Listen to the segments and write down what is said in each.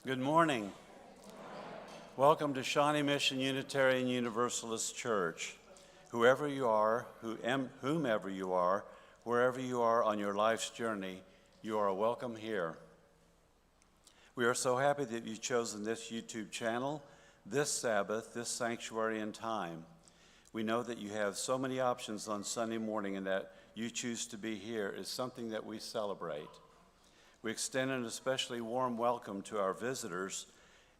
Good morning. Welcome to Shawnee Mission Unitarian Universalist Church. Whoever you are, whomever you are, wherever you are on your life's journey, you are welcome here. We are so happy that you've chosen this YouTube channel, this Sabbath, this sanctuary and time. We know that you have so many options on Sunday morning, and that you choose to be here is something that we celebrate. We extend an especially warm welcome to our visitors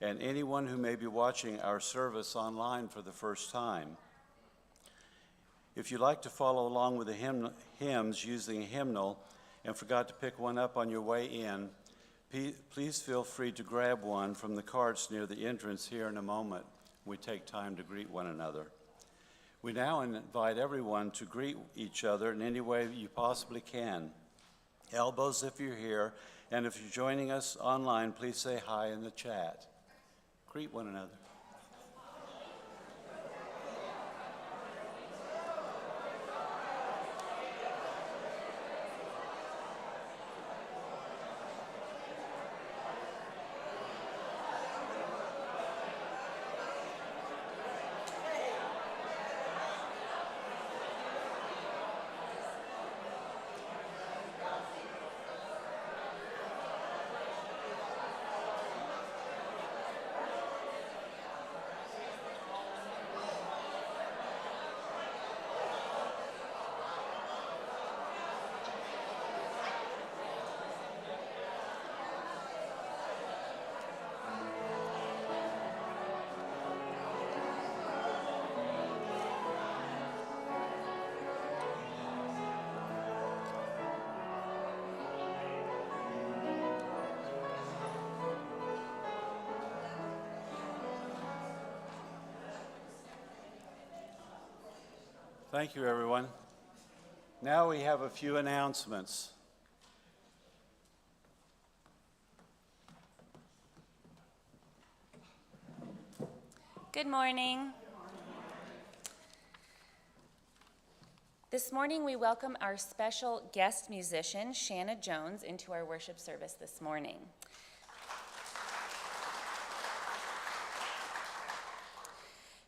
and anyone who may be watching our service online for the first time. If you'd like to follow along with the hymns using a hymnal and forgot to pick one up on your way in, Please feel free to grab one from the carts near the entrance here in a moment. We take time to greet one another. We now invite everyone to greet each other in any way you possibly can. Elbows if you're here, and if you're joining us online, please say hi in the chat. Greet one another. Thank you, everyone. Now we have a few announcements. Good morning. This morning we welcome our special guest musician, Shanna Jones, into our worship service this morning.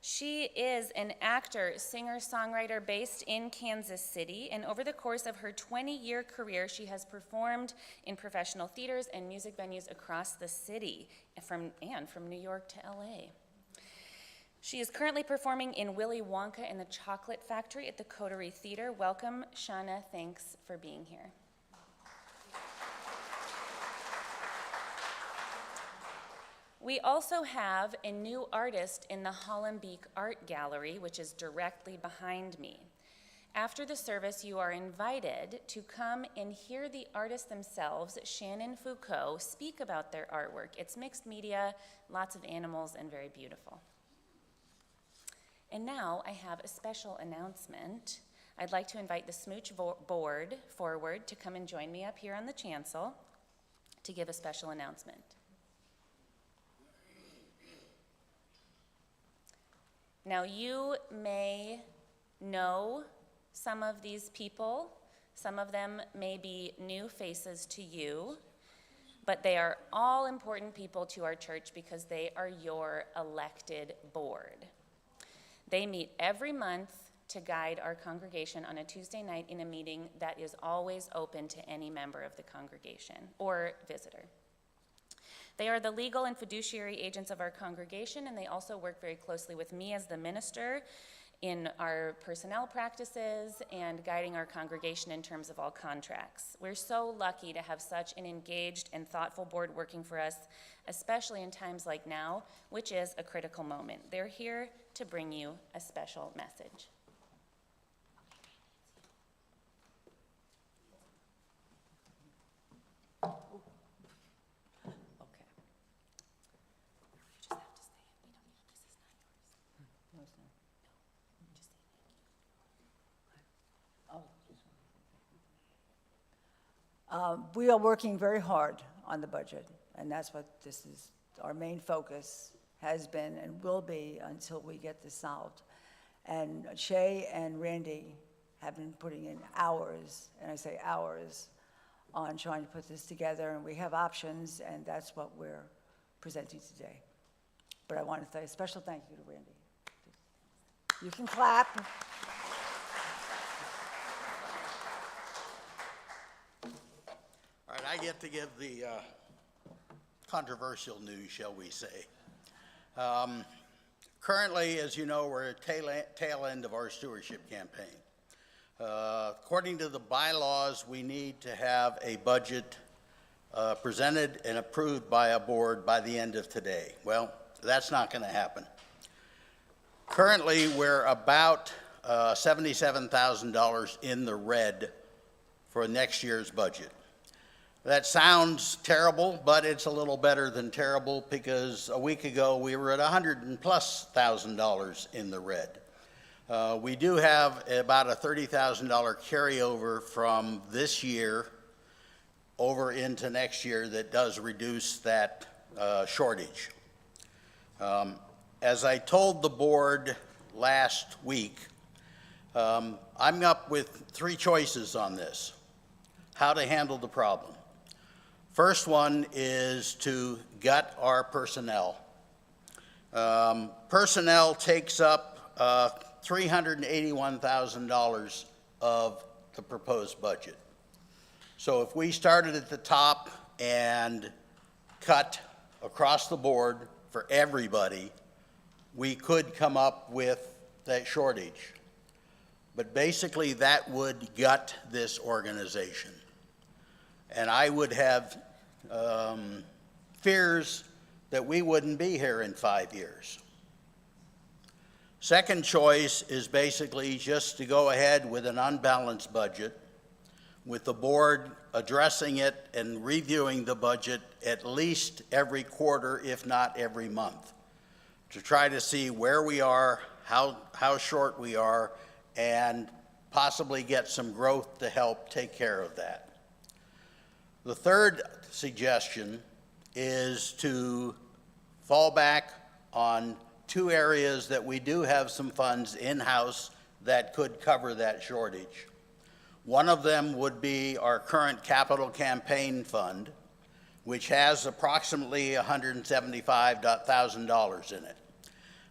She is an actor, singer, songwriter based in Kansas City, and over the course of her 20-year career, she has performed in professional theaters and music venues across the city, from New York to LA. She is currently performing in Willy Wonka and the Chocolate Factory at the Coterie Theater. Welcome, Shanna. Thanks for being here. We also have a new artist in the Hollenbeek Art Gallery, which is directly behind me. After the service, you are invited to come and hear the artists themselves, Shannon Foucault, speak about their artwork. It's mixed media, lots of animals, and very beautiful. And now I have a special announcement. I'd like to invite the SMUUCh board forward to come and join me up here on the chancel to give a special announcement. Now, you may know some of these people. Some of them may be new faces to you, but they are all important people to our church because they are your elected board. They meet every month to guide our congregation on a Tuesday night in a meeting that is always open to any member of the congregation or visitor. They are the legal and fiduciary agents of our congregation, and they also work very closely with me as the minister in our personnel practices and guiding our congregation in terms of all contracts. We're so lucky to have such an engaged and thoughtful board working for us, especially in times like now, which is a critical moment. They're here to bring you a special message. We are working very hard on the budget, and that's what this is. Our main focus has been and will be until we get this solved. And Shay and Randy have been putting in hours, and I say hours, on trying to put this together, and we have options, and that's what we're presenting today. But I want to say a special thank you to Randy. You can clap. All right, I get to give the controversial news, shall we say. Currently, as you know, we're at tail end of our stewardship campaign. According to the bylaws, we need to have a budget presented and approved by a board by the end of today. Well, that's not going to happen. Currently, we're about $77,000 in the red for next year's budget. That sounds terrible, but it's a little better than terrible because a week ago we were at $100,000+ in the red. We do have about a $30,000 carryover from this year over into next year that does reduce that shortage. As I told the board last week, I'm up with 3 choices on this, how to handle the problem. First one is to gut our personnel. Personnel takes up $381,000 of the proposed budget. So if we started at the top and cut across the board for everybody, we could come up with that shortage. But basically that would gut this organization. And I would have fears that we wouldn't be here in 5 years. Second choice is basically just to go ahead with an unbalanced budget, with the board addressing it and reviewing the budget at least every quarter, if not every month, to try to see where we are, how short we are, and possibly get some growth to help take care of that. The third suggestion is to fall back on 2 areas that we do have some funds in-house that could cover that shortage. One of them would be our current capital campaign fund, which has approximately $175,000 in it.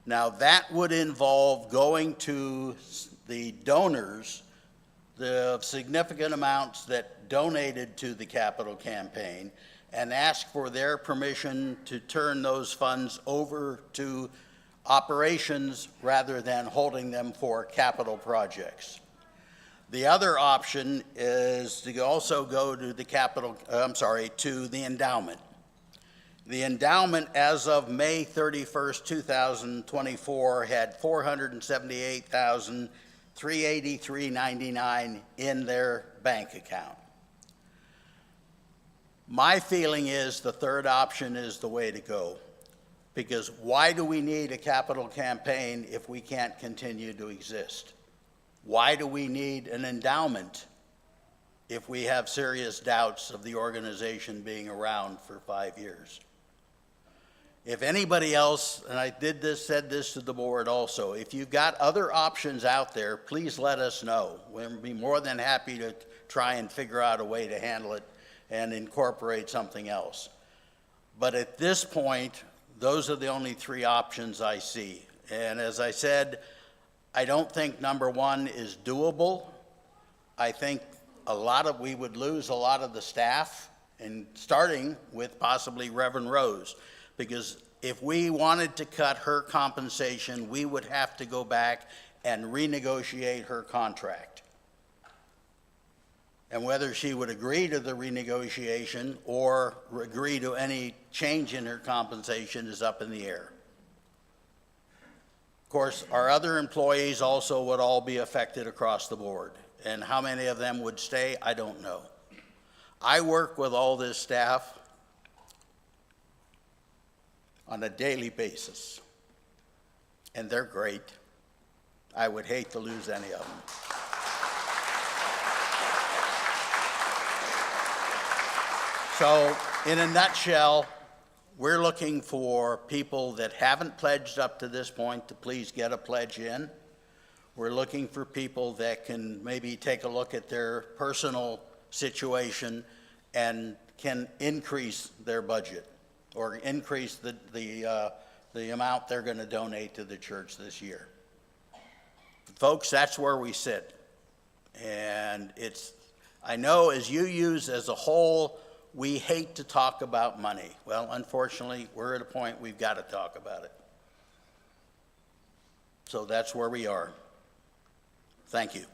Now that would involve going to the donors, the significant amounts that donated to the capital campaign, and ask for their permission to turn those funds over to operations rather than holding them for capital projects. The other option is to also go to the to the endowment. The endowment as of May 31st, 2024 had $478,383.99 in their bank account. My feeling is the third option is the way to go, because why do we need a capital campaign if we can't continue to exist? Why do we need an endowment if we have serious doubts of the organization being around for 5 years? If anybody else, and I said this to the board also, if you've got other options out there, please let us know. We'll be more than happy to try and figure out a way to handle it and incorporate something else. But at this point, those are the only 3 options I see. And as I said, I don't think number 1 is doable. I think we would lose a lot of the staff, and starting with possibly Reverend Rose, because if we wanted to cut her compensation, we would have to go back and renegotiate her contract. And whether she would agree to the renegotiation or agree to any change in her compensation is up in the air. Of course, our other employees also would all be affected across the board. And how many of them would stay, I don't know. I work with all this staff on a daily basis, and they're great. I would hate to lose any of them. So, in a nutshell, we're looking for people that haven't pledged up to this point to please get a pledge in. We're looking for people that can maybe take a look at their personal situation and can increase their budget or increase the amount they're going to donate to the church this year. Folks, that's where we sit. And I know as you use as a whole, we hate to talk about money. Well, unfortunately, we're at a point we've got to talk about it. So that's where we are. Thank you.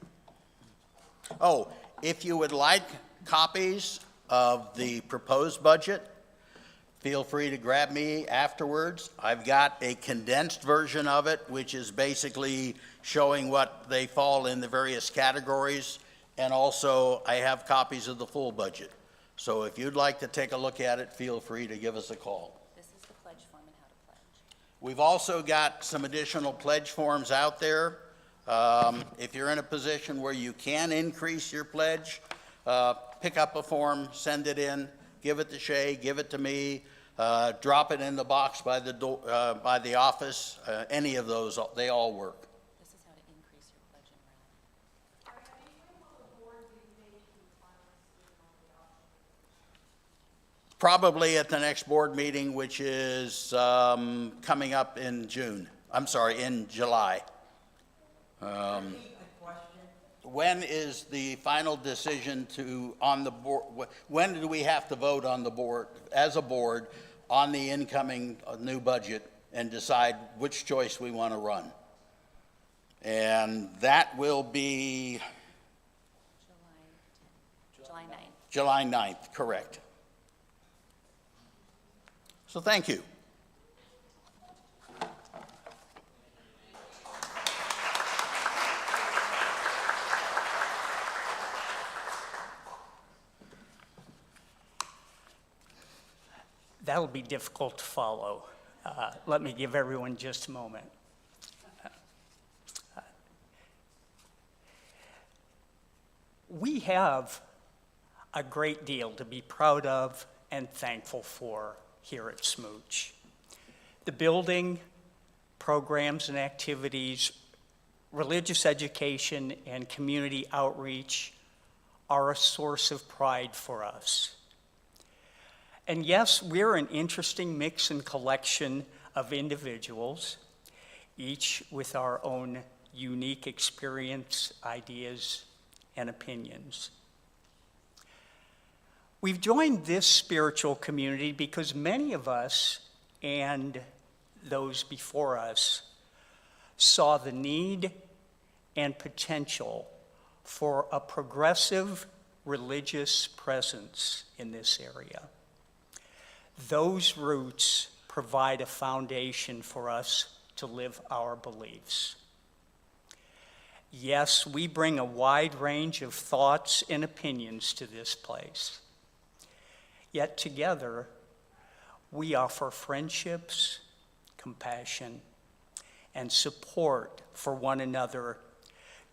Oh, if you would like copies of the proposed budget, feel free to grab me afterwards. I've got a condensed version of it, which is basically showing what they fall in the various categories, and also I have copies of the full budget. So if you'd like to take a look at it, feel free to give us a call. This is the pledge form and how to pledge. We've also got some additional pledge forms out there. If you're in a position where you can increase your pledge, pick up a form, send it in, give it to Shay, give it to me, drop it in the box by the office. Any of those, they all work. This is how to increase your pledge and round. Probably at the next board meeting, which is coming up in in July. When is the final decision on the board, when do we have to vote on the board, as a board, on the incoming new budget and decide which choice we want to run? And that will be July 9th. July 9th, correct. So thank you. That'll be difficult to follow. Let me give everyone just a moment. We have a great deal to be proud of and thankful for here at SMUUCh. The building, programs and activities, religious education, and community outreach are a source of pride for us. And yes, we're an interesting mix and collection of individuals, each with our own unique experience, ideas, and opinions. We've joined this spiritual community because many of us and those before us saw the need and potential for a progressive religious presence in this area. Those roots provide a foundation for us to live our beliefs. Yes, we bring a wide range of thoughts and opinions to this place. Yet together, we offer friendships, compassion, and support for one another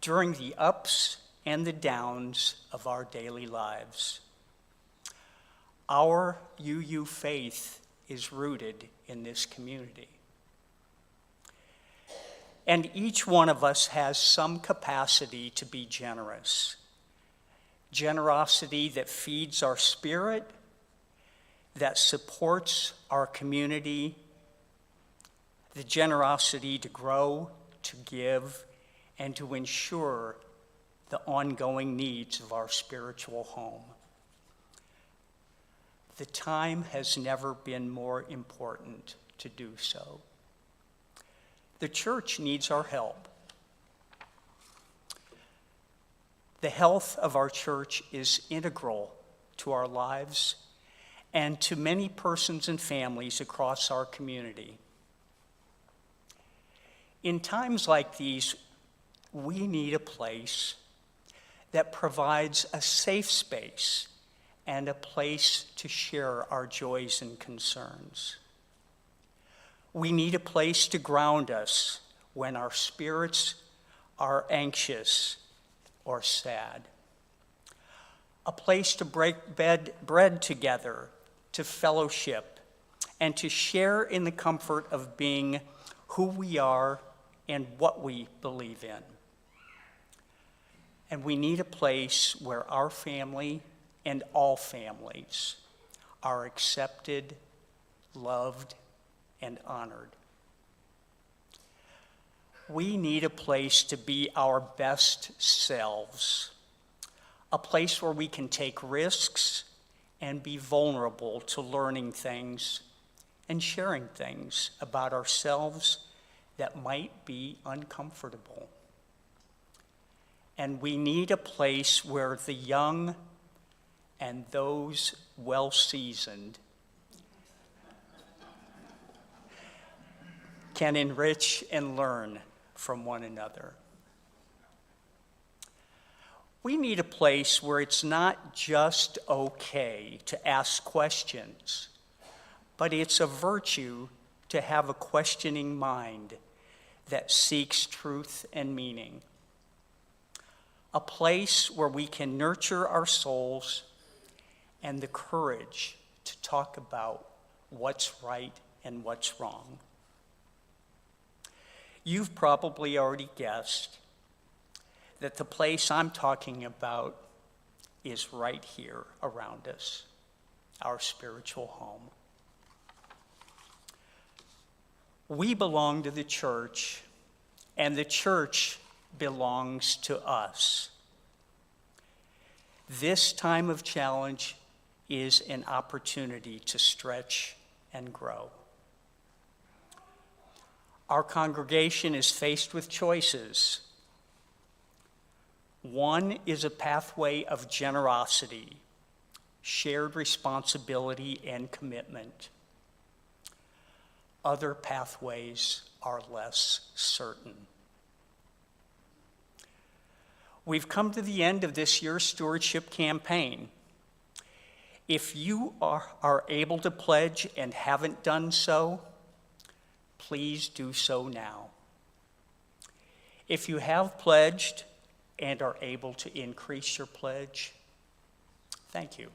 during the ups and the downs of our daily lives. Our UU faith is rooted in this community. And each one of us has some capacity to be generous. Generosity that feeds our spirit, that supports our community, the generosity to grow, to give, and to ensure the ongoing needs of our spiritual home. The time has never been more important to do so. The church needs our help. The health of our church is integral to our lives and to many persons and families across our community. In times like these, we need a place that provides a safe space and a place to share our joys and concerns. We need a place to ground us when our spirits are anxious or sad. A place to break bread together, to fellowship, and to share in the comfort of being who we are and what we believe in. And we need a place where our family and all families are accepted, loved, and honored. We need a place to be our best selves, a place where we can take risks and be vulnerable to learning things and sharing things about ourselves that might be uncomfortable. And we need a place where the young and those well-seasoned can enrich and learn from one another. We need a place where it's not just okay to ask questions, but it's a virtue to have a questioning mind that seeks truth and meaning. A place where we can nurture our souls and the courage to talk about what's right and what's wrong. You've probably already guessed that the place I'm talking about is right here around us, our spiritual home. We belong to the church, and the church belongs to us. This time of challenge is an opportunity to stretch and grow. Our congregation is faced with choices. One is a pathway of generosity, shared responsibility, and commitment. Other pathways are less certain. We've come to the end of this year's stewardship campaign. If you are able to pledge and haven't done so, please do so now. If you have pledged and are able to increase your pledge, thank you.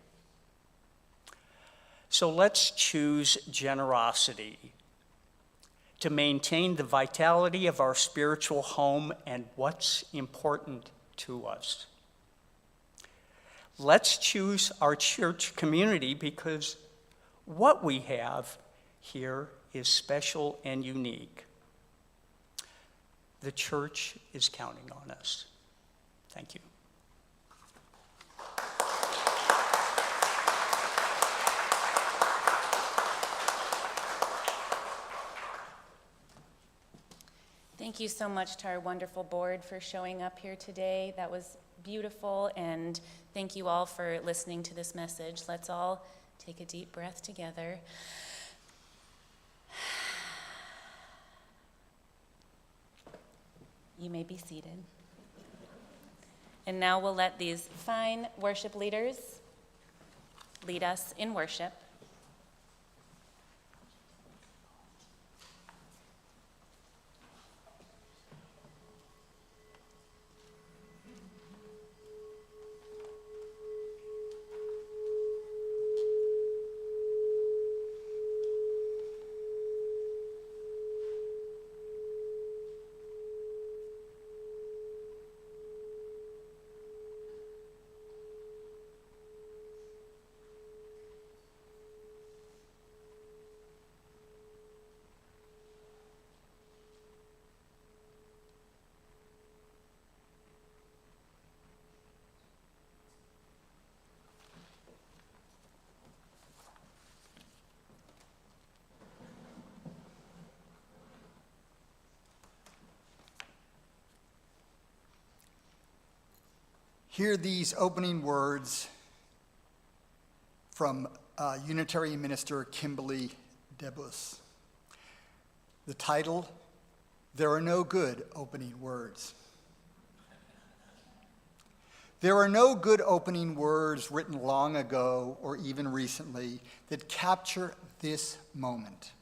So let's choose generosity to maintain the vitality of our spiritual home and what's important to us. Let's choose our church community because what we have here is special and unique. The church is counting on us. Thank you. Thank you so much to our wonderful board for showing up here today. That was beautiful, and thank you all for listening to this message. Let's all take a deep breath together. You may be seated. And now we'll let these fine worship leaders lead us in worship. Hear these opening words from Unitarian minister Kimberly DeBus. The title, There Are No Good Opening Words. There are no good opening words written long ago or even recently that capture this moment.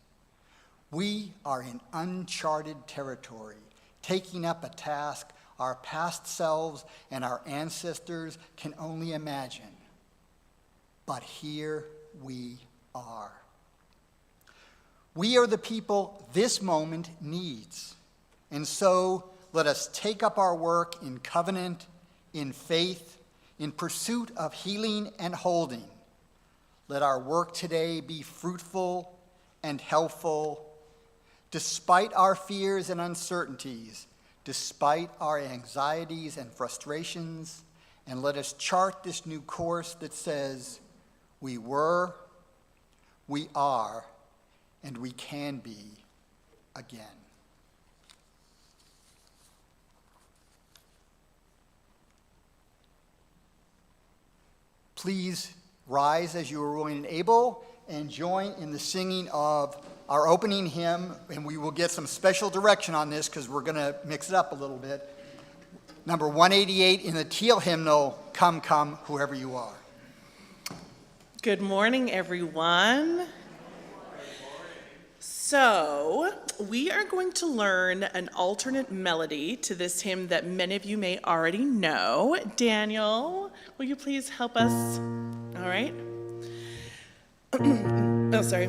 We are in uncharted territory, taking up a task our past selves and our ancestors can only imagine. But here we are. We are the people this moment needs. And so let us take up our work in covenant, in faith, in pursuit of healing and holding. Let our work today be fruitful and helpful, despite our fears and uncertainties, despite our anxieties and frustrations, and let us chart this new course that says, we were, we are, and we can be again. Please rise as you are willing and able, and join in the singing of our opening hymn, and we will get some special direction on this because we're going to mix it up a little bit. number 188 in the teal hymnal, Come, Come, Whoever You Are. Good morning, everyone. So, we are going to learn an alternate melody to this hymn that many of you may already know. Daniel, will you please help us? All right. Oh, sorry.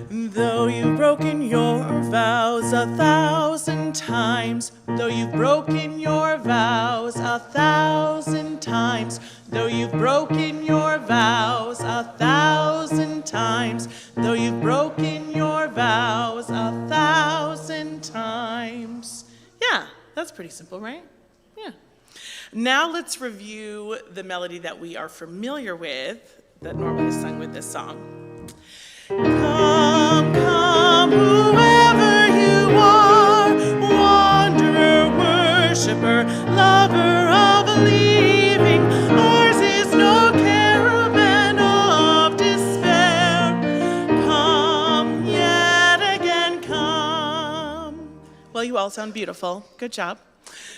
Though you've broken your vows 1,000 times, though you've broken your vows 1,000 times, though you've broken your vows 1,000 times, though you've broken your vows 1,000 times. Yeah, that's pretty simple, right? Yeah. Now let's review the melody that we are familiar with that normally is sung with this song. Come, come, whoever you are, wanderer, worshiper, lover of believing, ours is no caravan of despair. Come, yet again come. Well, you all sound beautiful. Good job.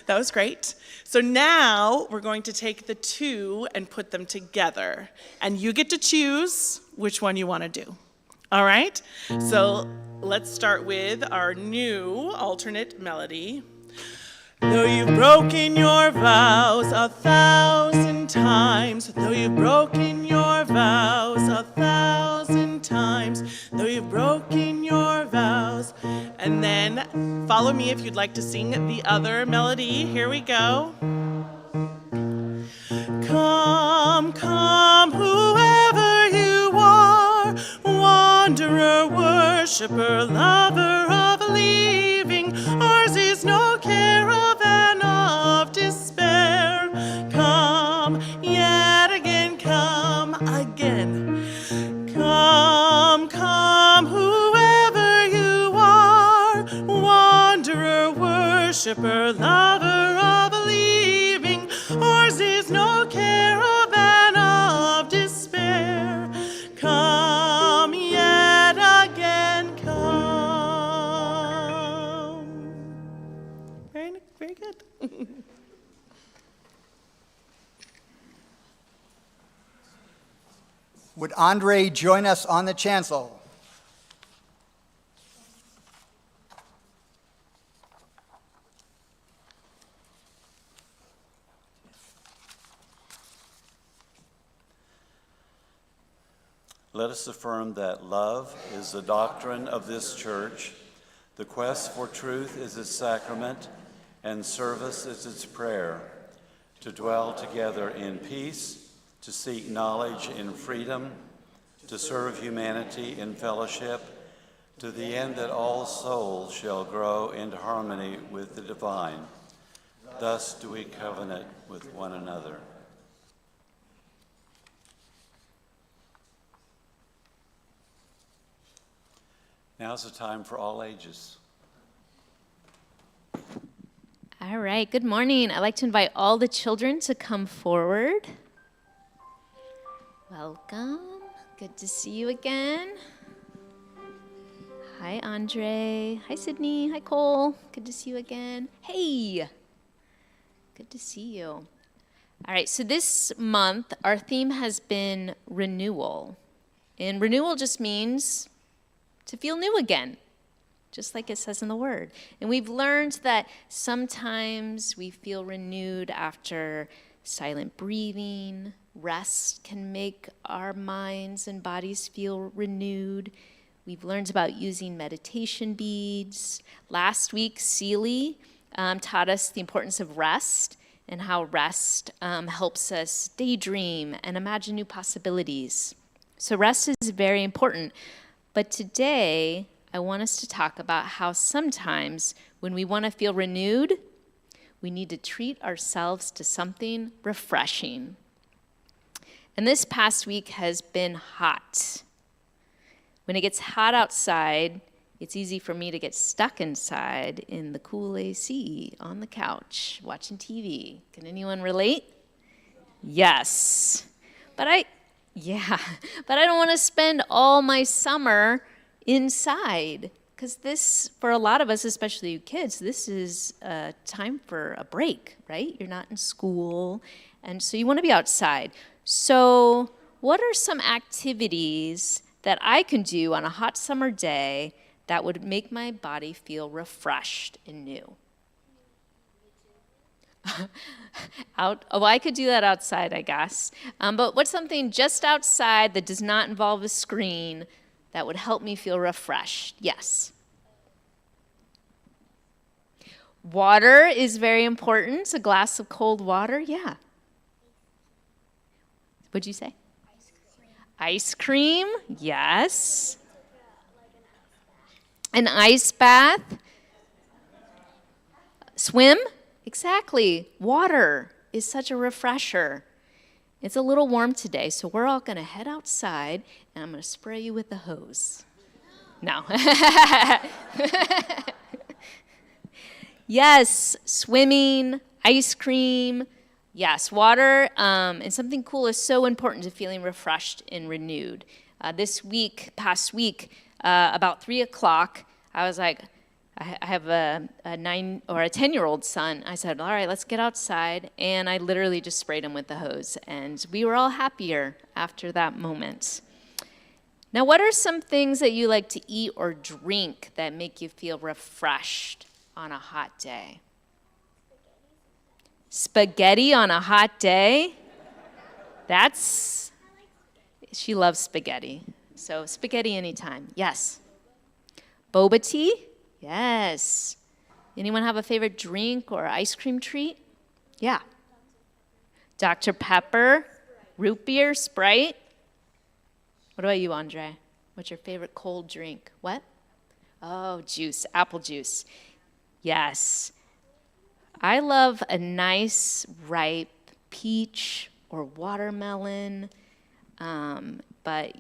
That was great. So now we're going to take the two and put them together. And you get to choose which one you want to do. All right? So let's start with our new alternate melody. Though you've broken your vows 1,000 times, though you've broken your vows 1,000 times, though you've broken your vows. And then follow me if you'd like to sing the other melody. Here we go. Come, come, whoever you are, wanderer, worshiper, lover of believing, ours is no caravan of despair. Come, yet again, come again. Come, come, whoever you are, wanderer, worshiper, lover of believing, ours is no caravan of despair. Come, yet again, come. Very, very good. Would Andre join us on the chancel? Let us affirm that love is the doctrine of this church, the quest for truth is its sacrament, and service is its prayer, to dwell together in peace, to seek knowledge in freedom, to serve humanity in fellowship, to the end that all souls shall grow into harmony with the divine. Thus do we covenant with one another. Now's the time for all ages. All right, good morning. I'd like to invite all the children to come forward. Welcome. Good to see you again. Hi, Andre. Hi, Sydney. Hi, Cole. Good to see you again. Hey. Good to see you. All right, so this month, our theme has been renewal. And renewal just means to feel new again, just like it says in the Word. And we've learned that sometimes we feel renewed after silent breathing. Rest can make our minds and bodies feel renewed. We've learned about using meditation beads. Last week, Seeley taught us the importance of rest and how rest helps us daydream and imagine new possibilities. So rest is very important. But today, I want us to talk about how sometimes when we want to feel renewed, we need to treat ourselves to something refreshing. And this past week has been hot. When it gets hot outside, it's easy for me to get stuck inside in the cool AC on the couch watching TV. Can anyone relate? Yes. But I don't want to spend all my summer inside. Because this, for a lot of us, especially you kids, this is a time for a break, right? You're not in school, and so you want to be outside. So what are some activities that I can do on a hot summer day that would make my body feel refreshed and new? I could do that outside, I guess. But what's something just outside that does not involve a screen that would help me feel refreshed? Yes. Water is very important. A glass of cold water, yeah. What'd you say? Ice cream, yes. An ice bath. Swim, exactly. Water is such a refresher. It's a little warm today, so we're all going to head outside, and I'm going to spray you with the hose. No. Yes, swimming, ice cream. Yes, water, and something cool is so important to feeling refreshed and renewed. Past week, about 3 o'clock, I was like, I have a 9 or a 10-year-old son. I said, all right, let's get outside. And I literally just sprayed him with the hose. And we were all happier after that moment. Now, what are some things that you like to eat or drink that make you feel refreshed on a hot day? Spaghetti on a hot day? She loves spaghetti. So spaghetti anytime. Yes. Boba tea? Yes. Anyone have a favorite drink or ice cream treat? Yeah. Dr. Pepper, root beer, Sprite. What about you, Andre? What's your favorite cold drink? What? Oh, juice, apple juice. Yes. I love a nice, ripe peach or watermelon, but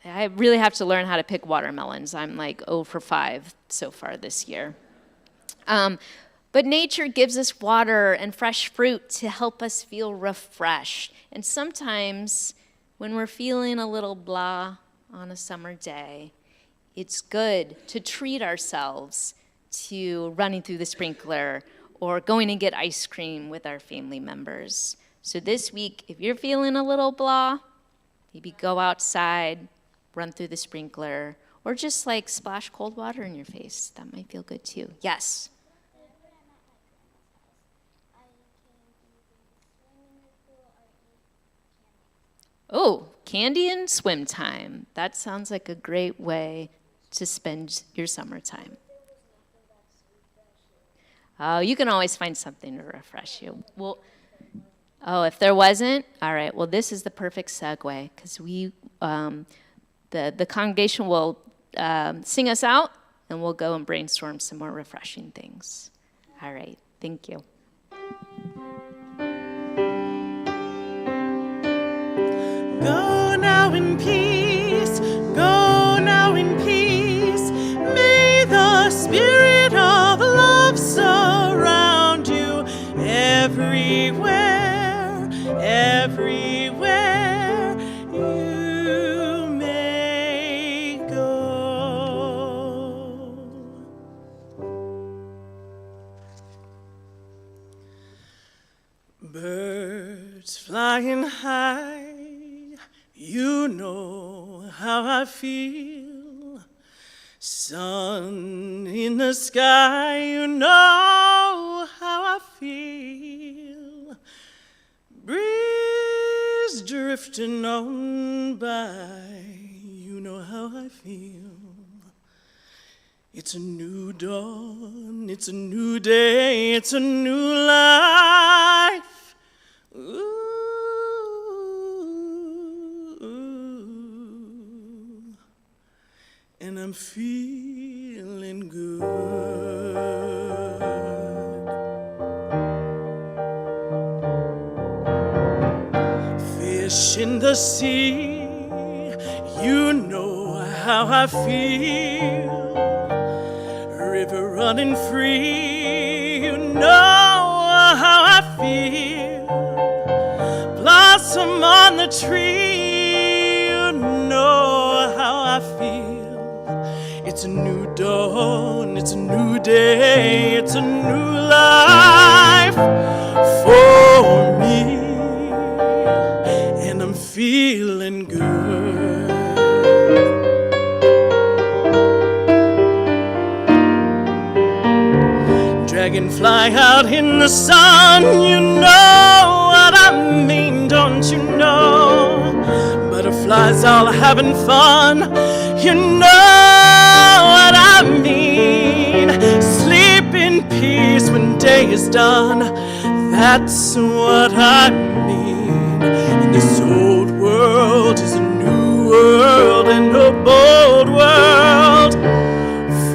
I really have to learn how to pick watermelons. I'm like 0 for 5 so far this year. But nature gives us water and fresh fruit to help us feel refreshed. And sometimes when we're feeling a little blah on a summer day, it's good to treat ourselves to running through the sprinkler or going and get ice cream with our family members. So this week, if you're feeling a little blah, maybe go outside, run through the sprinkler, or just like splash cold water in your face. That might feel good too. Yes? Oh, candy and swim time. That sounds like a great way to spend your summertime. Oh, you can always find something to refresh you. Well, if there wasn't, all right. Well, this is the perfect segue because the congregation will sing us out, and we'll go and brainstorm some more refreshing things. All right. Thank you. Go now in peace, go now in peace. May the spirit of love surround you everywhere, everywhere you may go. Birds flying high, you know how I feel. Sun in the sky, you know how I feel. Breeze drifting on by, you know how I feel. It's a new dawn, it's a new day, it's a new life. Ooh. And I'm feeling good. Fish in the sea, you know how I feel. River running free, you know how I feel. Blossom on the tree, you know how I feel. It's It's a new dawn, it's a new day, it's a new life for me, and I'm feeling good. Dragonfly out in the sun, you know what I mean, don't you know? Butterflies all having fun, you know what I mean. Sleep in peace when day is done, that's what I mean. And this old world is a new world and a bold world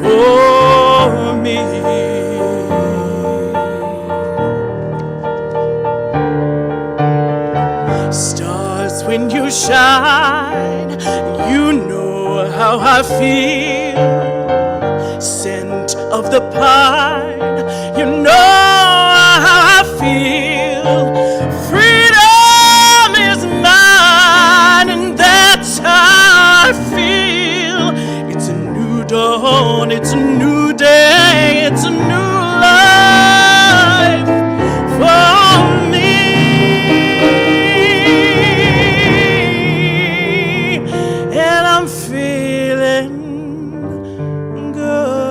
for me. Stars, when you shine, you know how I feel. Scent of the pine, you know how I feel. Freedom is mine, and that's how I feel. It's a new dawn, it's a new day, it's a new life for me. And I'm feeling good.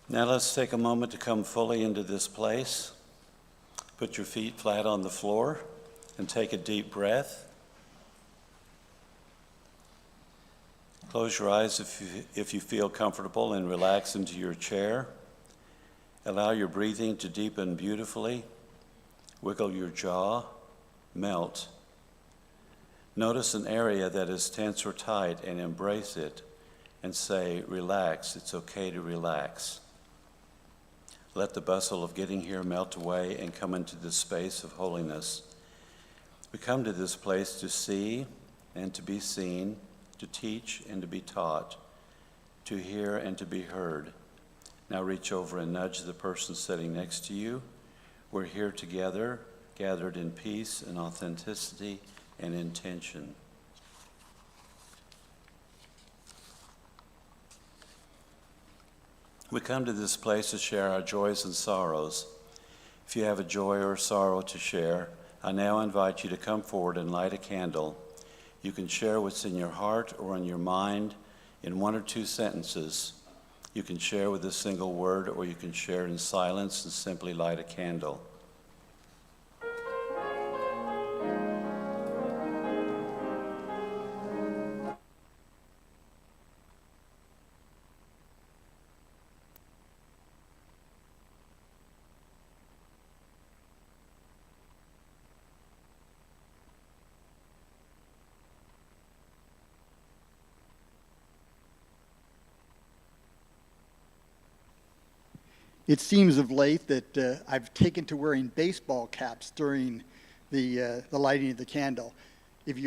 Now let's take a moment to come fully into this place. Put your feet flat on the floor and take a deep breath. Close your eyes if you feel comfortable and relax into your chair. Allow your breathing to deepen beautifully. Wiggle your jaw, melt. Notice an area that is tense or tight and embrace it and say, relax, it's okay to relax. Let the bustle of getting here melt away and come into this space of holiness. We come to this place to see and to be seen, to teach and to be taught, to hear and to be heard. Now reach over and nudge the person sitting next to you. We're here together, gathered in peace and authenticity and intention. We come to this place to share our joys and sorrows. If you have a joy or sorrow to share, I now invite you to come forward and light a candle. You can share what's in your heart or in your mind in 1 or 2 sentences. You can share with a single word, or you can share in silence and simply light a candle. It seems of late that I've taken to wearing baseball caps during the lighting of the candle. If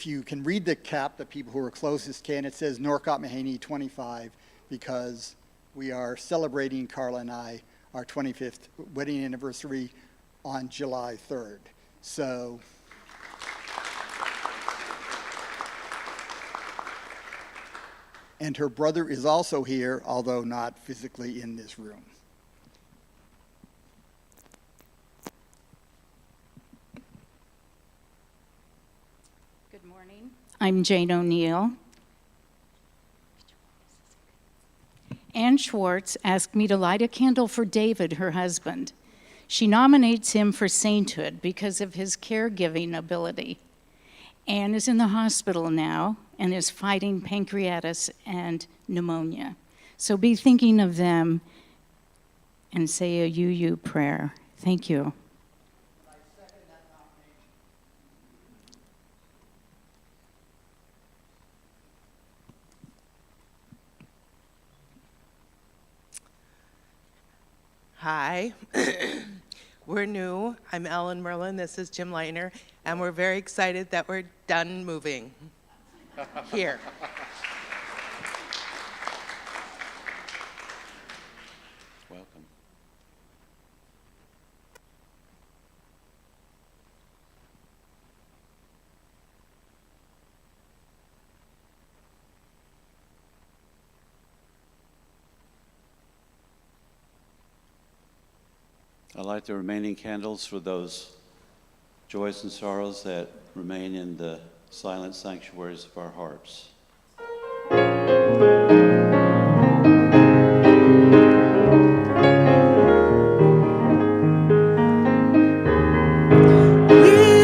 you can read the cap, the people who are closest can, it says Norcott-Mahany 25, because we are celebrating, Carla and I, our 25th wedding anniversary on July 3rd. So and her brother is also here, although not physically in this room. Good morning. I'm Jane O'Neill. Ann Schwartz asked me to light a candle for David, her husband. She nominates him for sainthood because of his caregiving ability. Ann is in the hospital now, and is fighting pancreatitis and pneumonia. So be thinking of them and say a UU prayer. Thank you. Hi, we're new. I'm Ellen Merlin, this is Jim Leitner, and we're very excited that we're done moving here. Welcome. I'd like the remaining candles for those joys and sorrows that remain in the silent sanctuaries of our hearts. We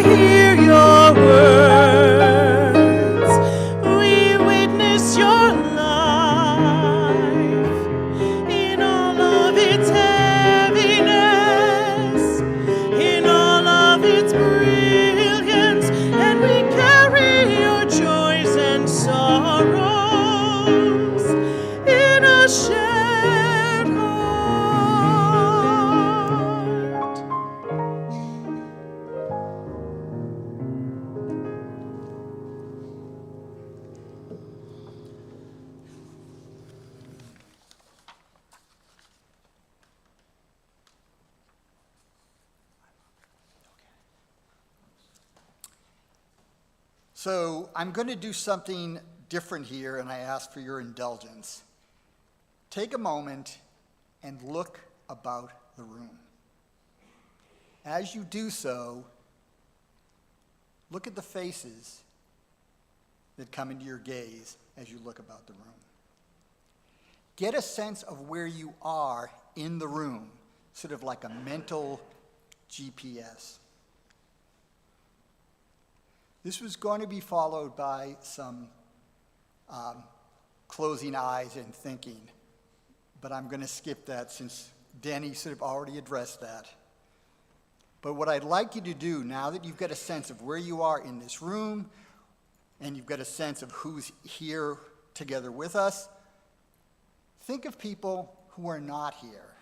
hear your words, we witness your life in all of its heaviness, in all of its brilliance, and we carry your joys and sorrows in a shared heart. So I'm going to do something different here, and I ask for your indulgence. Take a moment and look about the room. As you do so, look at the faces that come into your gaze as you look about the room. Get a sense of where you are in the room, sort of like a mental GPS. This was going to be followed by some closing eyes and thinking, but I'm going to skip that since Danny sort of already addressed that. But what I'd like you to do, now that you've got a sense of where you are in this room, and you've got a sense of who's here together with us, think of people who are not here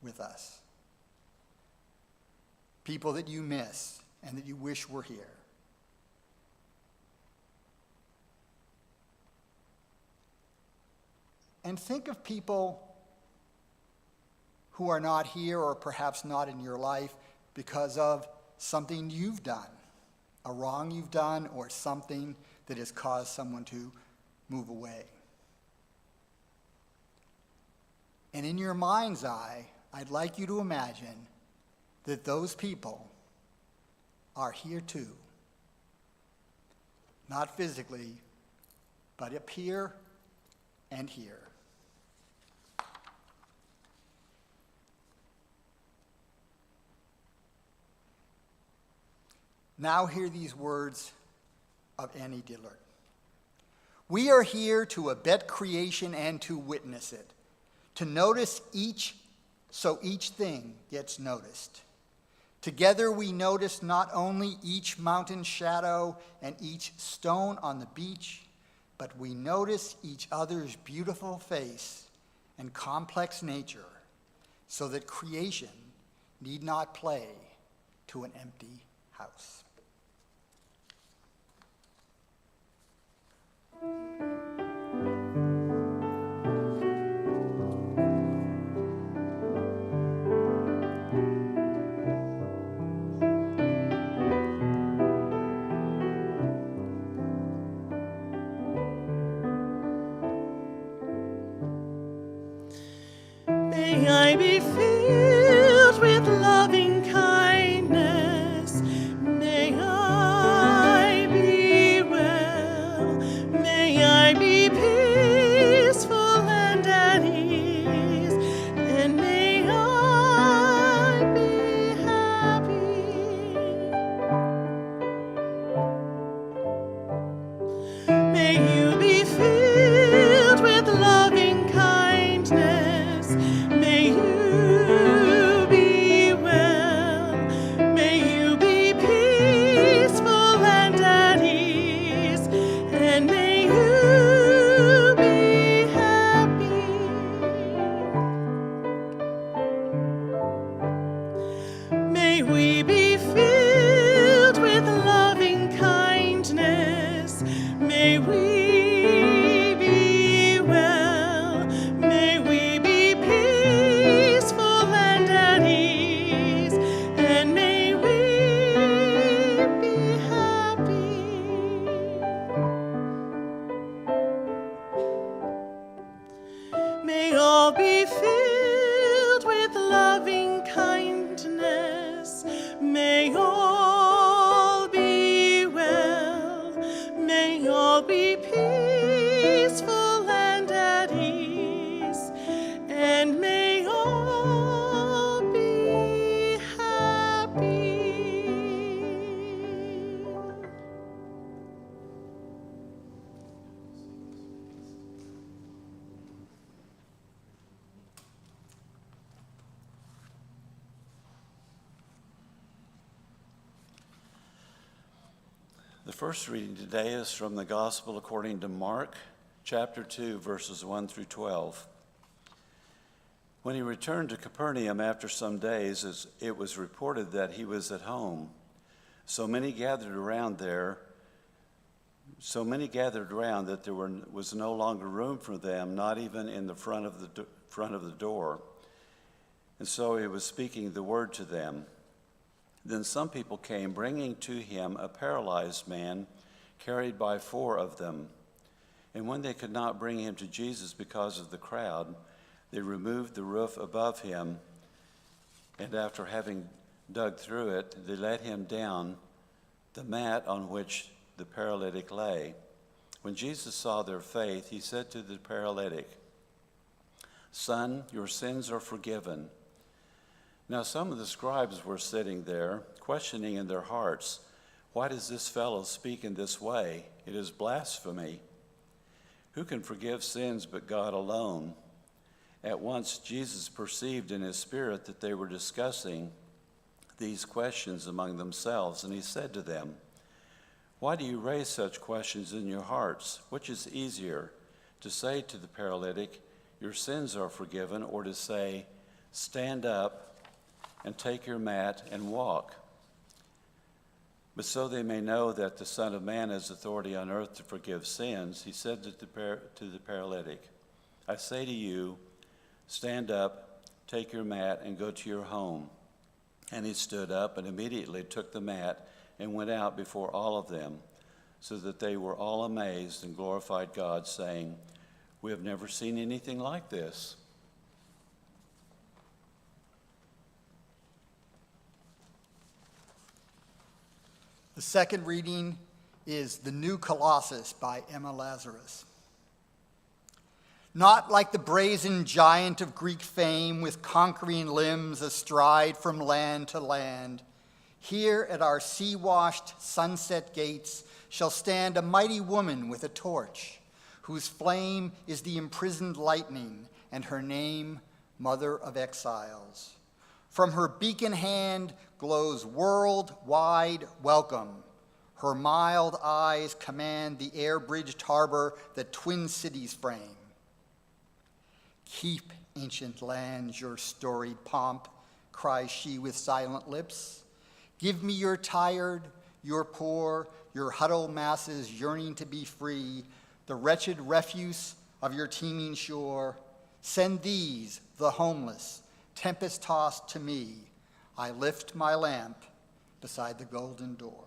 with us. People that you miss and that you wish were here. And think of people who are not here or perhaps not in your life because of something you've done, a wrong you've done, or something that has caused someone to move away. And in your mind's eye, I'd like you to imagine that those people are here too. Not physically, but up here and here. Now hear these words of Annie Dillard. We are here to abet creation and to witness it, to notice each so each thing gets noticed. Together we notice not only each mountain shadow and each stone on the beach, but we notice each other's beautiful face and complex nature, so that creation need not play to an empty house. May I be filled with loving kindness. May I be well. May I be peaceful and at ease. And may I be happy. May all be filled with loving kindness. May all be well. May all be peaceful and at ease. And may all be happy. The first reading today is from the Gospel according to Mark, chapter 2, verses 1 through 12. When he returned to Capernaum after some days, it was reported that he was at home. So many gathered around that there was no longer room for them, not even in the front of the door. And so he was speaking the word to them. Then some people came, bringing to him a paralyzed man, carried by 4 of them. And when they could not bring him to Jesus because of the crowd, they removed the roof above him, and after having dug through it, they let him down the mat on which the paralytic lay. When Jesus saw their faith, he said to the paralytic, "Son, your sins are forgiven." Now some of the scribes were sitting there, questioning in their hearts, "Why does this fellow speak in this way? It is blasphemy. Who can forgive sins but God alone?" At once Jesus perceived in his spirit that they were discussing these questions among themselves, and he said to them, "Why do you raise such questions in your hearts? Which is easier, to say to the paralytic, 'Your sins are forgiven,' or to say, 'Stand up and take your mat and walk'? But so they may know that the Son of Man has authority on earth to forgive sins," he said to the paralytic, "I say to you, stand up, take your mat, and go to your home." And he stood up and immediately took the mat and went out before all of them, so that they were all amazed and glorified God, saying, "We have never seen anything like this." The second reading is The New Colossus by Emma Lazarus. Not like the brazen giant of Greek fame with conquering limbs astride from land to land, here at our sea-washed sunset gates shall stand a mighty woman with a torch, whose flame is the imprisoned lightning, and her name, Mother of Exiles. From her beacon hand glows world-wide welcome. Her mild eyes command the air-bridged harbor that twin cities frame. "Keep, ancient lands, your storied pomp," cries she with silent lips. "Give me your tired, your poor, your huddled masses yearning to be free, the wretched refuse of your teeming shore. Send these, the homeless, tempest-tossed to me. I lift my lamp beside the golden door."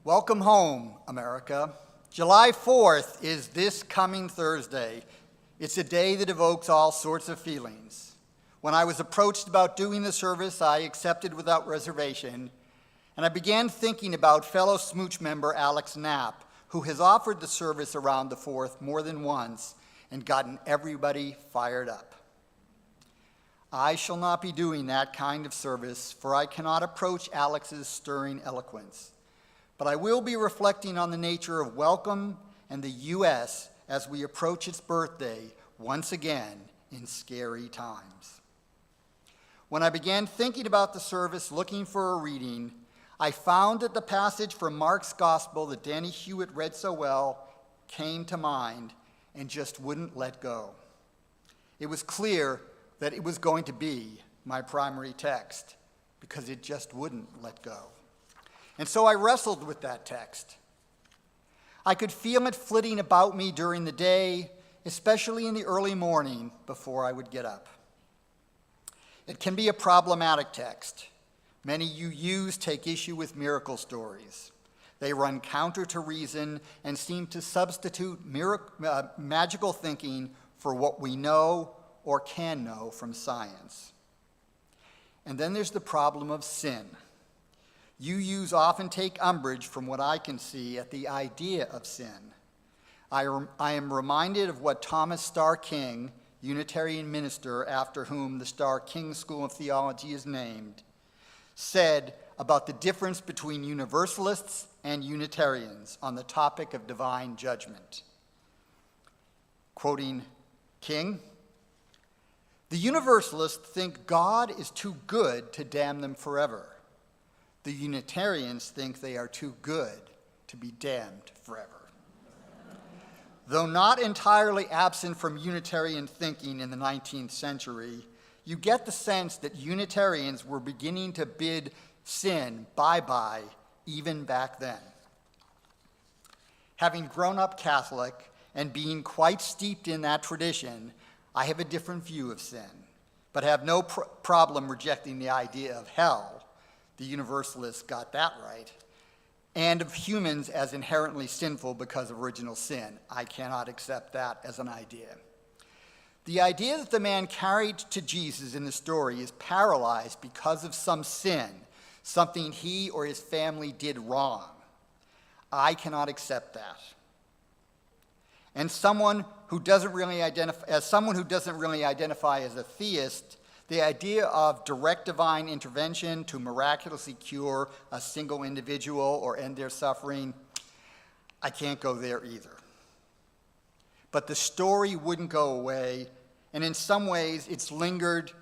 Welcome home, America. July 4th is this coming Thursday. It's a day that evokes all sorts of feelings. When I was approached about doing the service, I accepted without reservation, and I began thinking about fellow SMUUCh member Alex Knapp, who has offered the service around the 4th more than once and gotten everybody fired up. I shall not be doing that kind of service, for I cannot approach Alex's stirring eloquence. But I will be reflecting on the nature of welcome and the U.S. as we approach its birthday once again in scary times. When I began thinking about the service, looking for a reading, I found that the passage from Mark's Gospel that Danny Hewitt read so well came to mind and just wouldn't let go. It was clear that it was going to be my primary text because it just wouldn't let go. And so I wrestled with that text. I could feel it flitting about me during the day, especially in the early morning before I would get up. It can be a problematic text. Many UUs take issue with miracle stories. They run counter to reason and seem to substitute magical thinking for what we know or can know from science. And then there's the problem of sin. UUs often take umbrage, from what I can see, at the idea of sin. I am reminded of what Thomas Starr King, Unitarian minister after whom the Starr King School of Theology is named, said about the difference between Universalists and Unitarians on the topic of divine judgment. Quoting King, "The Universalists think God is too good to damn them forever. The Unitarians think they are too good to be damned forever." Though not entirely absent from Unitarian thinking in the 19th century, you get the sense that Unitarians were beginning to bid sin bye-bye even back then. Having grown up Catholic and being quite steeped in that tradition, I have a different view of sin, but have no problem rejecting the idea of hell. The Universalists got that right. And of humans as inherently sinful because of original sin. I cannot accept that as an idea. The idea that the man carried to Jesus in the story is paralyzed because of some sin, something he or his family did wrong. I cannot accept that. And as someone who doesn't really identify as a theist, the idea of direct divine intervention to miraculously cure a single individual or end their suffering, I can't go there either. But the story wouldn't go away, and in some ways it's lingered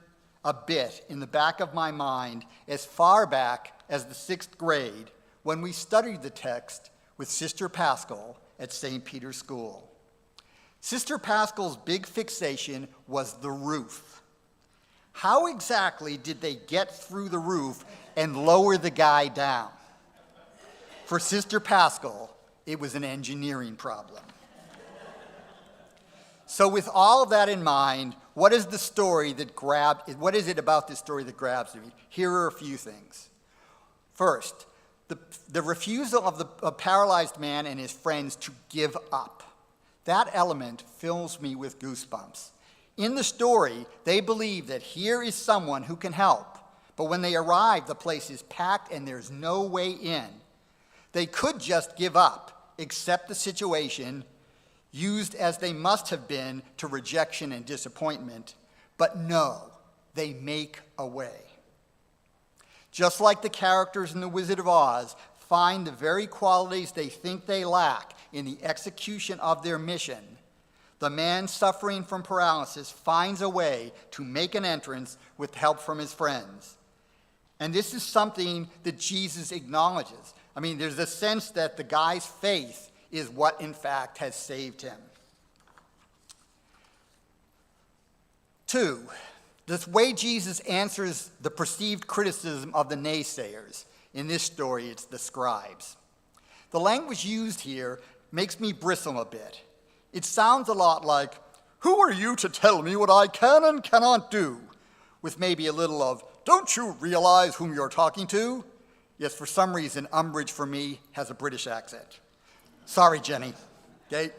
a bit in the back of my mind as far back as the 6th grade when we studied the text with Sister Paschal at St. Peter's School. Sister Paschal's big fixation was the roof. How exactly did they get through the roof and lower the guy down? For Sister Paschal, it was an engineering problem. So with all of that in mind, what is it about this story that grabs me? Here are a few things. First, the refusal of the paralyzed man and his friends to give up. That element fills me with goosebumps. In the story, they believe that here is someone who can help, but when they arrive, the place is packed and there's no way in. They could just give up, accept the situation, used as they must have been to rejection and disappointment, but no, they make a way. Just like the characters in The Wizard of Oz find the very qualities they think they lack in the execution of their mission, the man suffering from paralysis finds a way to make an entrance with help from his friends. And this is something that Jesus acknowledges. I mean, there's a sense that the guy's faith is what, in fact, has saved him. 2, this way Jesus answers the perceived criticism of the naysayers. In this story, it's the scribes. The language used here makes me bristle a bit. It sounds a lot like, "Who are you to tell me what I can and cannot do?" with maybe a little of, "Don't you realize whom you're talking to?" Yes, for some reason, umbrage for me has a British accent. Sorry, Jenny. Okay?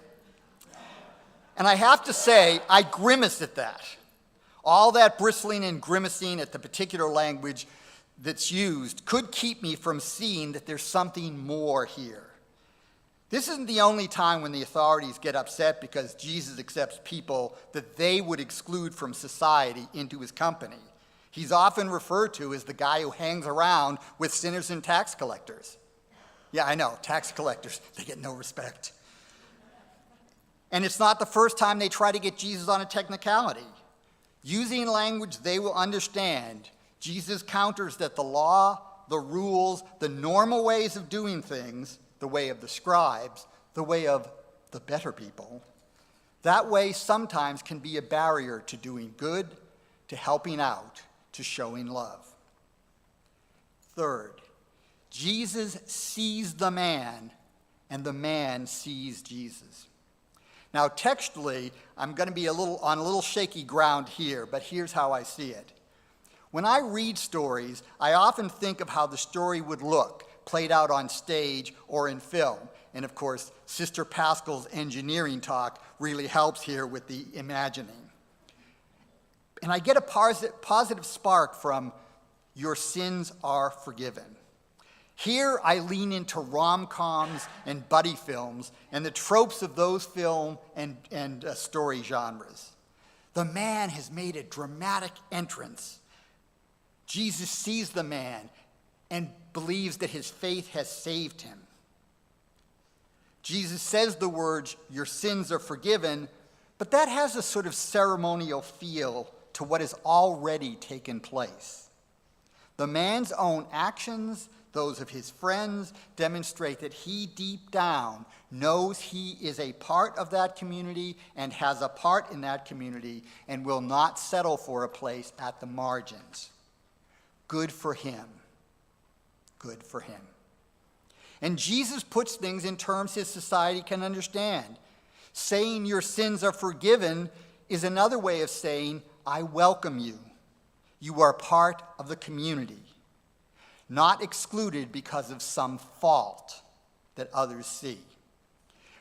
And I have to say, I grimace at that. All that bristling and grimacing at the particular language that's used could keep me from seeing that there's something more here. This isn't the only time when the authorities get upset because Jesus accepts people that they would exclude from society into his company. He's often referred to as the guy who hangs around with sinners and tax collectors. Yeah, I know, tax collectors, they get no respect. And it's not the first time they try to get Jesus on a technicality. Using language they will understand, Jesus counters that the law, the rules, the normal ways of doing things, the way of the scribes, the way of the better people, that way sometimes can be a barrier to doing good, to helping out, to showing love. 3rd, Jesus sees the man, and the man sees Jesus. Now, textually, I'm going to be on a little shaky ground here, but here's how I see it. When I read stories, I often think of how the story would look, played out on stage or in film. And of course, Sister Pascal's engineering talk really helps here with the imagining. And I get a positive spark from "Your sins are forgiven." Here I lean into rom-coms and buddy films and the tropes of those film and story genres. The man has made a dramatic entrance. Jesus sees the man and believes that his faith has saved him. Jesus says the words, "Your sins are forgiven," but that has a sort of ceremonial feel to what has already taken place. The man's own actions, those of his friends, demonstrate that he deep down knows he is a part of that community and has a part in that community and will not settle for a place at the margins. Good for him. Good for him. And Jesus puts things in terms his society can understand. Saying your sins are forgiven is another way of saying, I welcome you. You are part of the community, not excluded because of some fault that others see.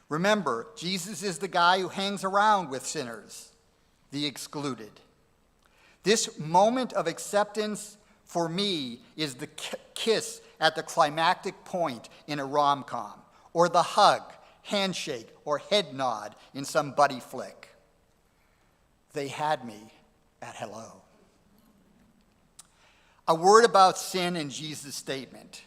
Remember, Jesus is the guy who hangs around with sinners, the excluded. This moment of acceptance, for me, is the kiss at the climactic point in a rom-com, or the hug, handshake, or head nod in some buddy flick. They had me at hello. A word about sin in Jesus' statement.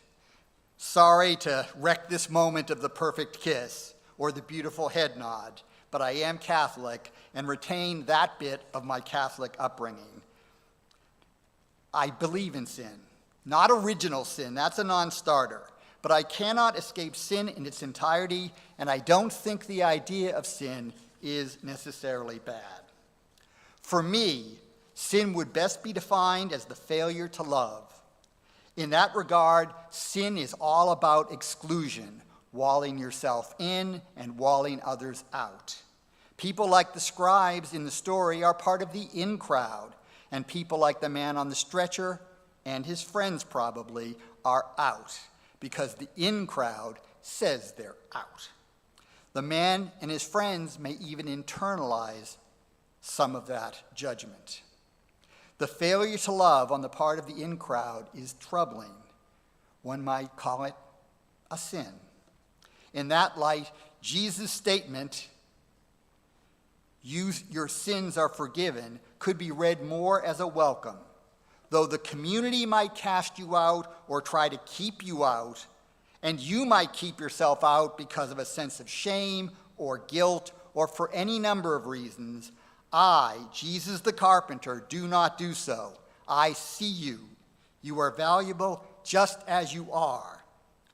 Sorry to wreck this moment of the perfect kiss or the beautiful head nod, but I am Catholic and retain that bit of my Catholic upbringing. I believe in sin, not original sin, that's a non-starter, but I cannot escape sin in its entirety, and I don't think the idea of sin is necessarily bad. For me, sin would best be defined as the failure to love. In that regard, sin is all about exclusion, walling yourself in and walling others out. People like the scribes in the story are part of the in crowd, and people like the man on the stretcher and his friends probably are out because the in crowd says they're out. The man and his friends may even internalize some of that judgment. The failure to love on the part of the in crowd is troubling. One might call it a sin. In that light, Jesus' statement, your sins are forgiven, could be read more as a welcome. Though the community might cast you out or try to keep you out, and you might keep yourself out because of a sense of shame or guilt or for any number of reasons, I, Jesus the carpenter, do not do so. I see you. You are valuable just as you are.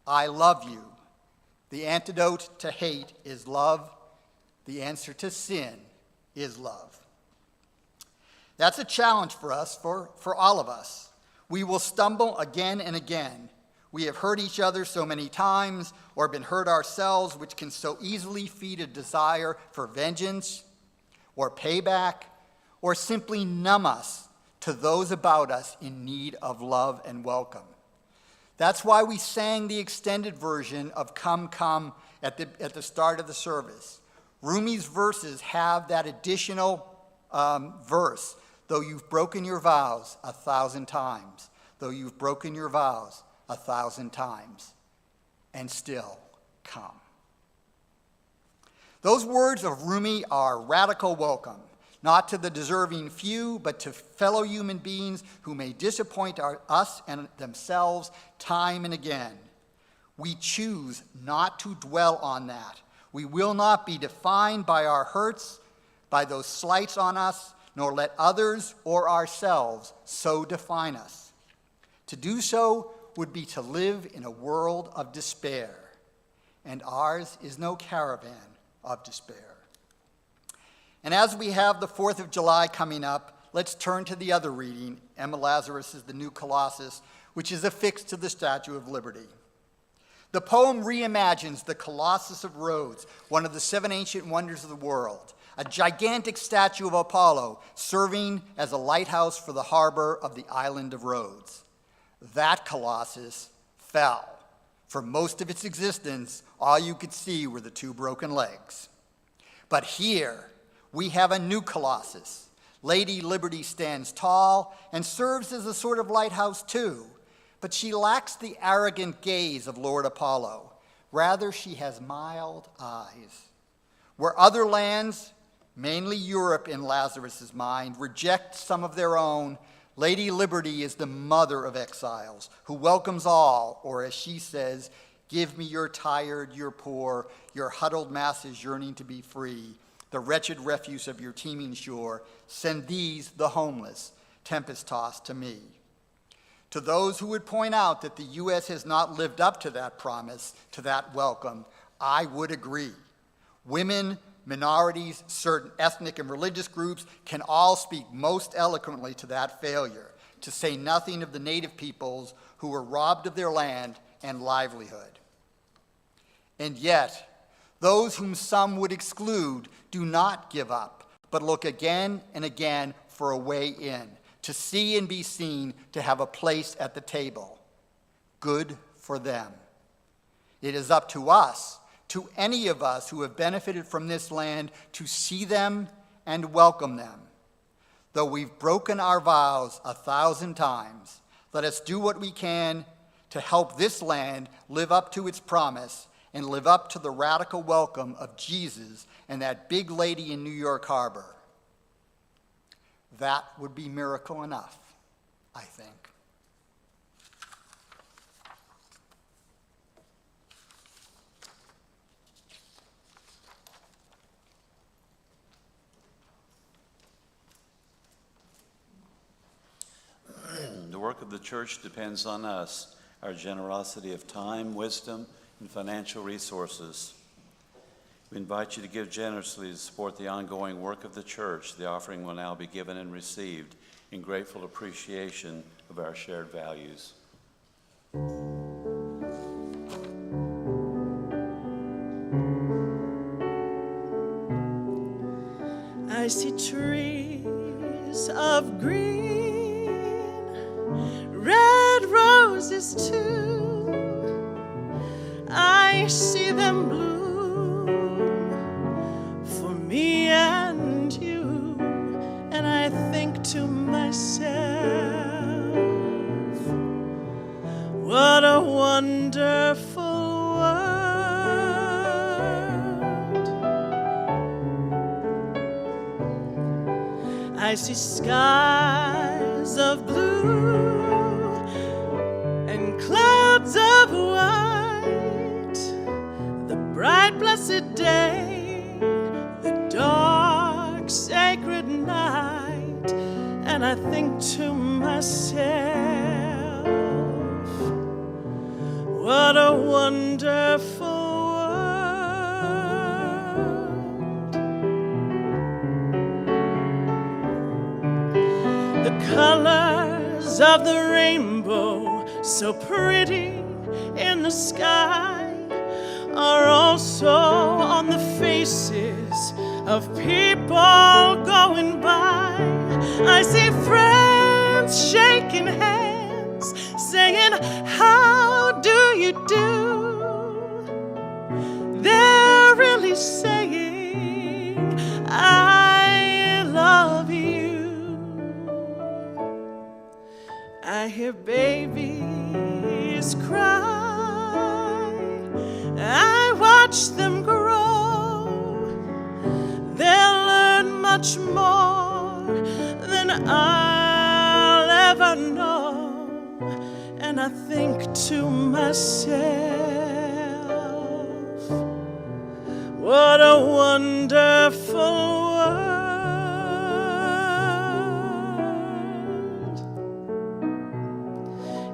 I love you. The antidote to hate is love. The answer to sin is love. That's a challenge for us, for all of us. We will stumble again and again. We have hurt each other so many times or been hurt ourselves, which can so easily feed a desire for vengeance or payback, or simply numb us to those about us in need of love and welcome. That's why we sang the extended version of Come, Come at the start of the service. Rumi's verses have that additional verse, though you've broken your vows 1,000 times, though you've broken your vows 1,000 times, and still come. Those words of Rumi are radical welcome, not to the deserving few, but to fellow human beings who may disappoint us and themselves time and again. We choose not to dwell on that. We will not be defined by our hurts, by those slights on us, nor let others or ourselves so define us. To do so would be to live in a world of despair, and ours is no caravan of despair. And as we have the 4th of July coming up, let's turn to the other reading, Emma Lazarus' The New Colossus, which is affixed to the Statue of Liberty. The poem reimagines the Colossus of Rhodes, one of the 7 ancient wonders of the world, a gigantic statue of Apollo serving as a lighthouse for the harbor of the island of Rhodes. That Colossus fell For most of its existence, all you could see were the two broken legs. But here, we have a new colossus. Lady Liberty stands tall and serves as a sort of lighthouse too, but she lacks the arrogant gaze of Lord Apollo. Rather, she has mild eyes. Where other lands, mainly Europe in Lazarus's mind, reject some of their own, Lady Liberty is the mother of exiles, who welcomes all, or as she says, give me your tired, your poor, your huddled masses yearning to be free, the wretched refuse of your teeming shore, send these, the homeless, tempest-tossed to me. To those who would point out that the U.S. has not lived up to that promise, to that welcome, I would agree. Women, minorities, certain ethnic and religious groups can all speak most eloquently to that failure, to say nothing of the native peoples who were robbed of their land and livelihood. And yet, those whom some would exclude do not give up, but look again and again for a way in, to see and be seen, to have a place at the table. Good for them. It is up to us, to any of us who have benefited from this land, to see them and welcome them. Though we've broken our vows 1,000 times, let us do what we can to help this land live up to its promise and live up to the radical welcome of Jesus and that big lady in New York Harbor. That would be miracle enough, I think. The work of the church depends on us, our generosity of time, wisdom, and financial resources. We invite you to give generously to support the ongoing work of the church. The offering will now be given and received in grateful appreciation of our shared values. I see trees of green, red roses too. I see them bloom for me and you, and I think to myself, what a wonderful world. I see skies of blue and clouds of white, the bright blessed day, the dark sacred night, and I think to myself, what a wonderful world. The colors of the rainbow, so pretty in the sky, are also on the faces of people going by. I see friends shaking hands, saying, how do you do? They're really saying, I love you. I hear babies cry, I watch them grow. They'll learn much more than I'll ever know. And I think to myself, what a wonderful world.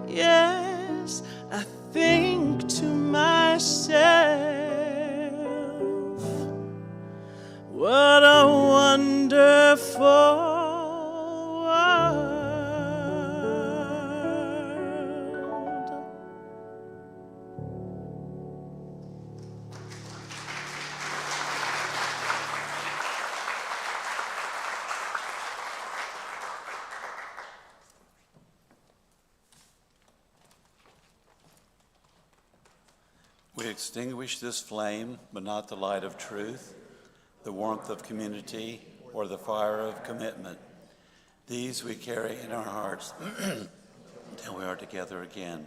Yes, I think to myself, what a wonderful world. extinguish this flame, but not the light of truth, the warmth of community, or the fire of commitment. These we carry in our hearts until we are together again.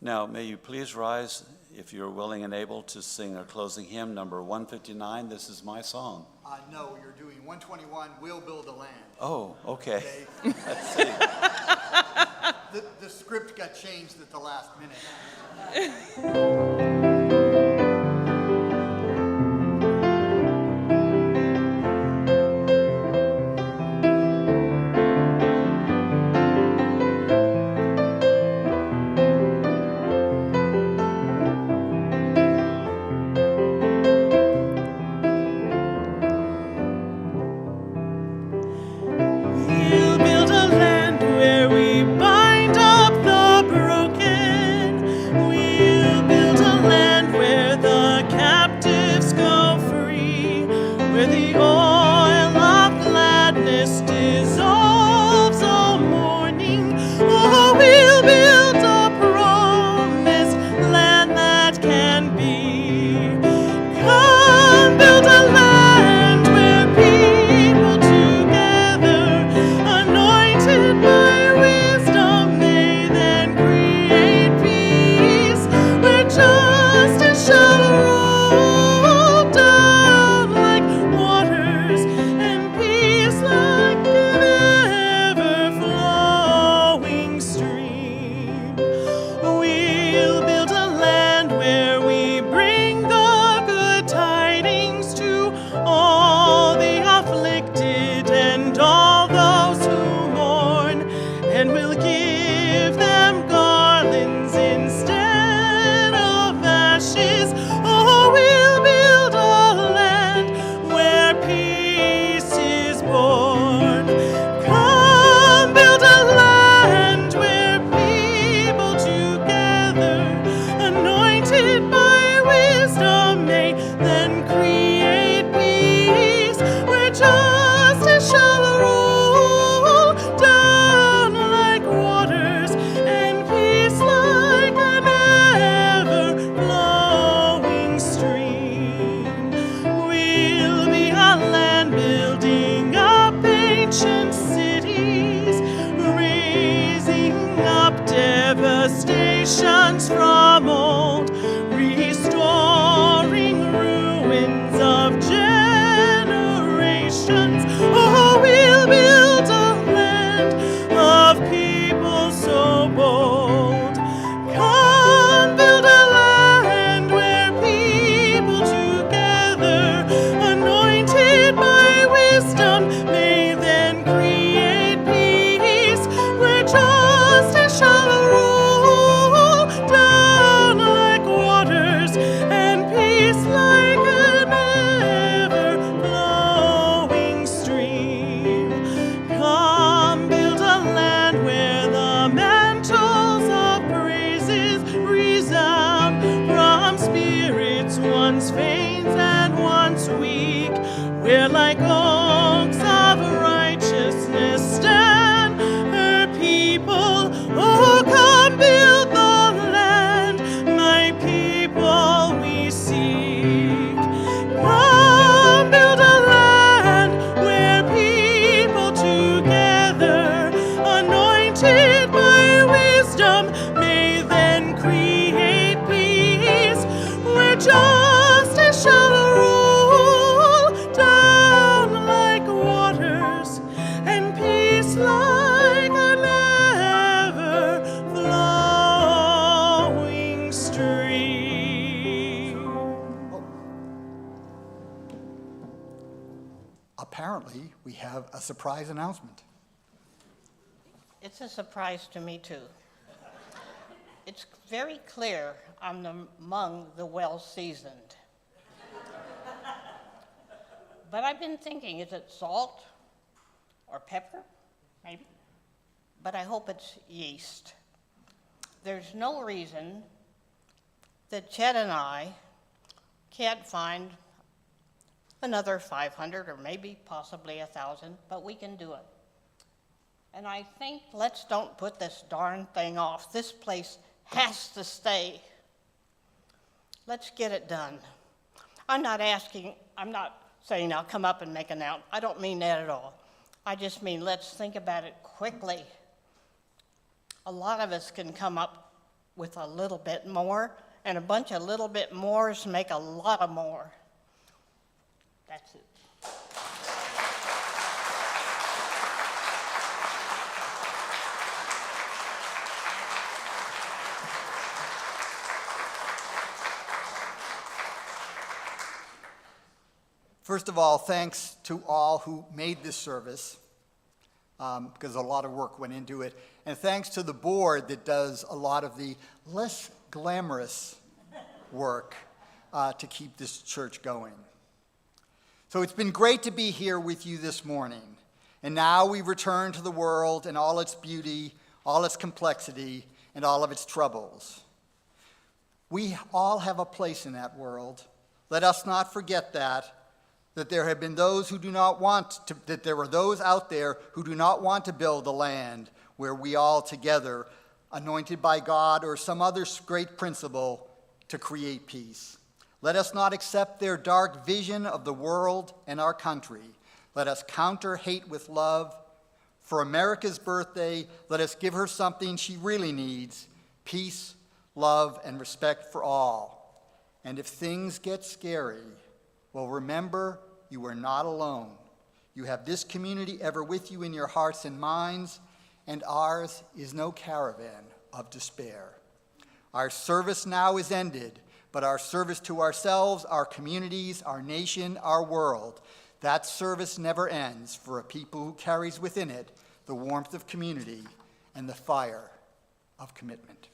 Now, may you please rise if you're willing and able to sing our closing hymn, number 159, This Is My Song. No, you're doing 121, We'll Build a Land. Oh, okay. Let's see. The script got changed at the last minute. We'll build a land where we bind up the broken. We'll build a land where the captives go free, where the oil of gladness dissolves all mourning. Oh, we'll build a promised land that can be. Come build a land where people together, anointed by wisdom, may then create peace, where justice shall roll down like waters, and peace like an ever-flowing stream. We'll build a land where we bring the good tidings to all the afflicted and all those who mourn, and we'll give them garlands instead of ashes. Oh, we'll build a land where peace is born. Come build a land where people together, anointed by wisdom, may then create peace, where justice shall roll down like waters, and peace like an ever-flowing stream. We'll be a land building up ancient cities, raising up devastations from old, restoring ruins of generations. Oh, we'll build a land of people so bold. Come build a land where people together, anointed by wisdom, may then create peace, where justice shall roll down like waters, and peace like an ever-flowing stream. Come build a land where the mantles of praises resound from spirits once faint and once weak, where like oaks of righteousness stand her people. Oh, come build the land, my people we seek. Come build a land where people together, anointed by wisdom, may then create peace, where justice shall roll down like waters, and peace like an ever-flowing stream. Apparently, we have a surprise announcement. It's a surprise to me, too. It's very clear I'm among the well-seasoned. But I've been thinking, is it salt or pepper, maybe? But I hope it's yeast. There's no reason that Chet and I can't find another 500 or maybe possibly 1,000, but we can do it. And I think let's don't put this darn thing off. This place has to stay. Let's get it done. I'm not saying I'll come up and make an announcement. I don't mean that at all. I just mean let's think about it quickly. A lot of us can come up with a little bit more, and a bunch of little bit mores make a lot of more. That's it. First of all, thanks to all who made this service, because a lot of work went into it. And thanks to the board that does a lot of the less glamorous work to keep this church going. So it's been great to be here with you this morning. And now we return to the world and all its beauty, all its complexity, and all of its troubles. We all have a place in that world. Let us not forget that there have been those who do not want to, that there are those out there who do not want to build a land where we all together, anointed by God or some other great principle, to create peace. Let us not accept their dark vision of the world and our country. Let us counter hate with love. For America's birthday, let us give her something she really needs: peace, love, and respect for all. And if things get scary, well, remember, you are not alone. You have this community ever with you in your hearts and minds, and ours is no caravan of despair. Our service now is ended, but our service to ourselves, our communities, our nation, our world, that service never ends for a people who carries within it the warmth of community and the fire of commitment.